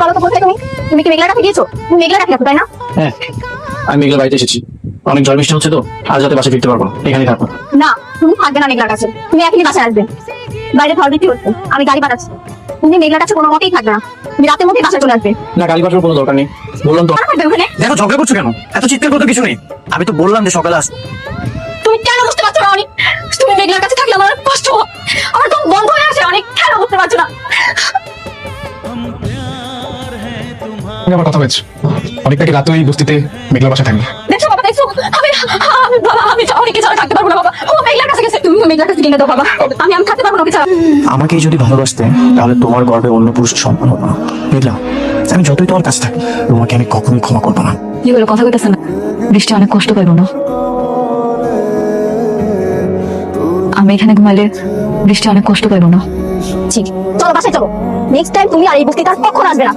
বলো তো কোথায় তুমি? তুমি কি মেঘলা কাছে গিয়েছো? তুমি মেঘলা কাছে তাই না? হ্যাঁ, আমি মেঘলা বাড়িতে এসেছি। অনেক ঝড় বৃষ্টি হচ্ছে তো, আজ রাতে বাসে ফিরতে পারবো না, এখানেই থাকবো। না, তুমি থাকবে না মেঘলার কাছে, তুমি এখনই বাসায় আসবে। বাইরে ঝড় বৃষ্টি হচ্ছে, আমি গাড়ি পাঠাচ্ছি। তুমি মেঘলার কাছে কোনো মতেই থাকবে না, তুমি রাতের মধ্যেই বাসায় চলে আসবে। না, গাড়ি পাঠানোর কোনো দরকার নেই, বললাম তো। আর থাকবে ওখানে? দেখো ঝগড়া করছো কেন? এত চিৎকার করতে কিছু নেই, আমি তো বললাম যে সকালে আসবো। তুমি কেন বুঝতে পারছো না অনেক? তুমি মেঘলার কাছে থাকলে আমার কষ্ট হয়, আমার তো বন্ধ হয়ে আসে অনেক। কেন বুঝতে পারছো না? আমার কথা হয়েছে অনেকটাকে রাতে ওই বস্তিতে মেঘলার বাসা থাকবে। দেখছো বাবা, দেখছো আমি অনেকে ছাড়া থাকতে পারবো না বাবা। ও মেঘলার কাছে গেছে, তুমি মেঘলার কাছে কিনে দাও বাবা। আমি থাকতে পারবো না ওকে ছাড়া। আমাকে যদি ভালোবাসতে তাহলে তোমার গর্বে অন্য পুরুষের সম্মান হতো না। মেঘলা, আমি যতই তোমার কাছে থাকি, তোমাকে আমি কখনোই ক্ষমা করবো না। কি বলে কথা কইতেছে না? বৃষ্টি অনেক কষ্ট পাইবো না? আমি এখানে ঘুমাইলে বৃষ্টি অনেক কষ্ট পাইবো না? ঠিক, চলো বাসায় চলো। নেক্সট টাইম তুমি আর এই বস্তিতে আর কখনো আসবে না।